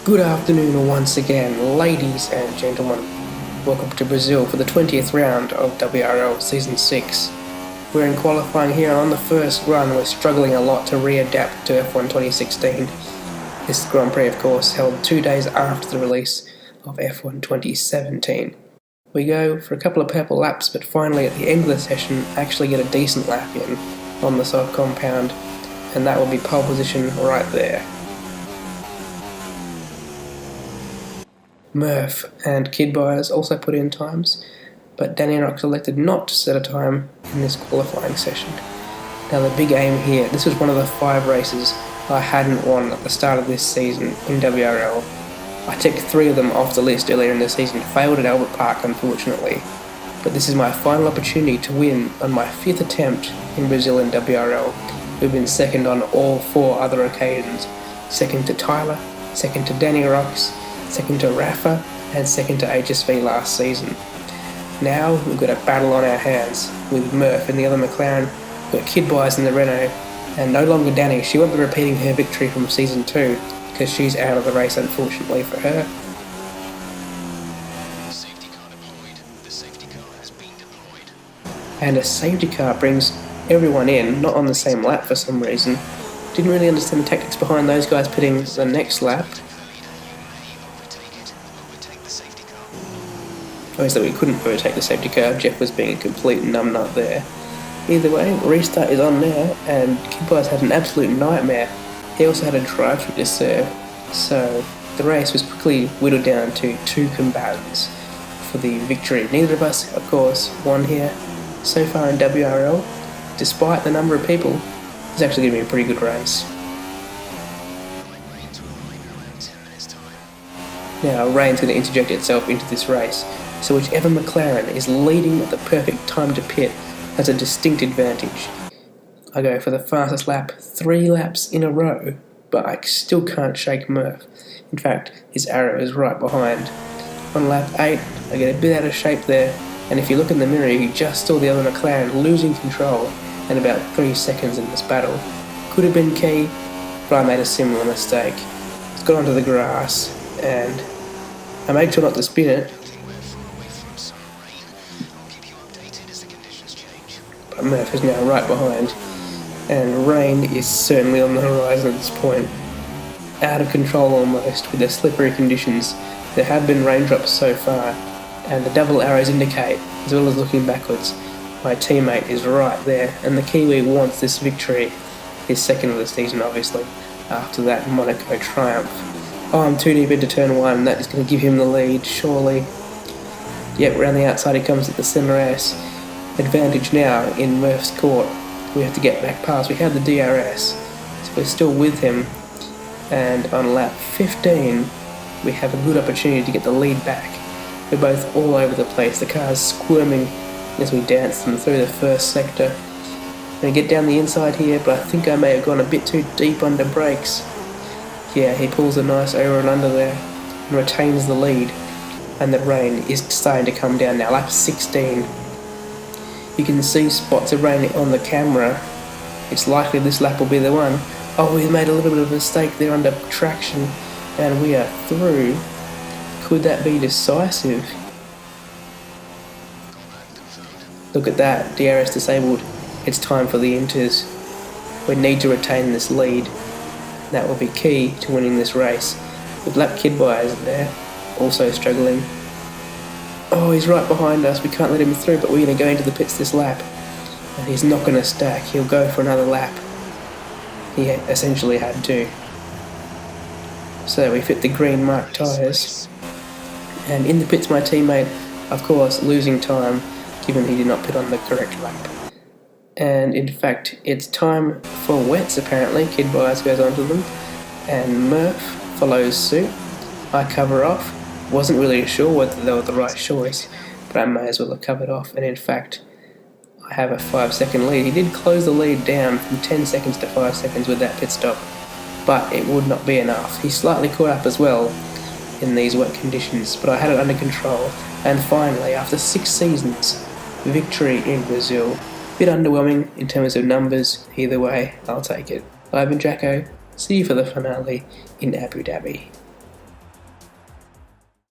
Good afternoon once again, ladies and gentlemen. Welcome to Brazil for the 20th round of WRL Season 6. We're in qualifying here, and on the first run we're struggling a lot to readapt to F1 2016. This Grand Prix, of course, held 2 days after the release of F1 2017. We go for a couple of purple laps, but finally at the end of the session actually get a decent lap in on the soft compound, and that will be pole position right there. Murph and Kid Byers also put in times, but Danny Rock elected not to set a time in this qualifying session. Now the big aim here, this was one of the 5 races I hadn't won at the start of this season in WRL. I ticked 3 of them off the list earlier in the season, failed at Albert Park unfortunately, but this is my final opportunity to win on my 5th attempt in Brazil in WRL. We've been second on all 4 other occasions, second to Tyler, second to Danny Rocks, second to Rafa, and second to HSV last season. Now we've got a battle on our hands with Murph in the other McLaren, we've got Kid Byers in the Renault, and no longer Danny. She won't be repeating her victory from season 2 because she's out of the race unfortunately for her. Safety car deployed. The safety car has been deployed. And a safety car brings everyone in, not on the same lap for some reason. Didn't really understand the tactics behind those guys pitting the next lap. Obviously we couldn't overtake the safety car, Jeff was being a complete numbnut there. Either way, restart is on now, and Kid Byers had an absolute nightmare. He also had a drive-through to serve, so the race was quickly whittled down to 2 combatants for the victory. Neither of us, of course, won here. So far in WRL, despite the number of people, it's actually going to be a pretty good race. Now rain's going to interject itself into this race, so whichever McLaren is leading at the perfect time to pit has a distinct advantage. I go for the fastest lap 3 laps in a row, but I still can't shake Murph. In fact, his arrow is right behind. On lap 8, I get a bit out of shape there, and if you look in the mirror you just saw the other McLaren losing control in about 3 seconds in this battle. Could have been key, but I made a similar mistake. It's got onto the grass, and I made sure not to spin it, but Murph is now right behind, and rain is certainly on the horizon at this point. Out of control almost with the slippery conditions. There have been raindrops so far, and the double arrows indicate, as well as looking backwards, my teammate is right there, and the Kiwi wants this victory, his second of the season obviously, after that Monaco triumph. Oh, I'm too deep into turn 1, that is going to give him the lead, surely. Yep, around the outside he comes at the centre S. Advantage now in Murph's court. We have to get back past. We have the DRS, so we're still with him. And on lap 15, we have a good opportunity to get the lead back. We're both all over the place. The car's squirming as we dance them through the first sector. I'm going to get down the inside here, but I think I may have gone a bit too deep under brakes. Yeah, he pulls a nice over and under there and retains the lead. And the rain is starting to come down now. Lap 16. You can see spots of rain on the camera. It's likely this lap will be the one. Oh, we made a little bit of a mistake there under traction, and we are through. Could that be decisive? Look at that, DRS disabled. It's time for the inters. We need to retain this lead. That will be key to winning this race. With lap Kid Byers there, also struggling. Oh, he's right behind us, we can't let him through, but we're going to go into the pits this lap. And he's not going to stack, he'll go for another lap. He essentially had to. So we fit the green marked tyres. And in the pits my teammate, of course, losing time, given he did not pit on the correct lap. And in fact, it's time for wets apparently. Kid Byers goes onto them, and Murph follows suit. I cover off. Wasn't really sure whether they were the right choice, but I may as well have covered off, and in fact I have a 5-second lead. He did close the lead down from 10 seconds to 5 seconds with that pit stop, but it would not be enough. He slightly caught up as well in these wet conditions, but I had it under control, and finally, after 6 seasons, victory in Brazil. Bit underwhelming in terms of numbers, either way, I'll take it. I've been Jacko, see you for the finale in Abu Dhabi.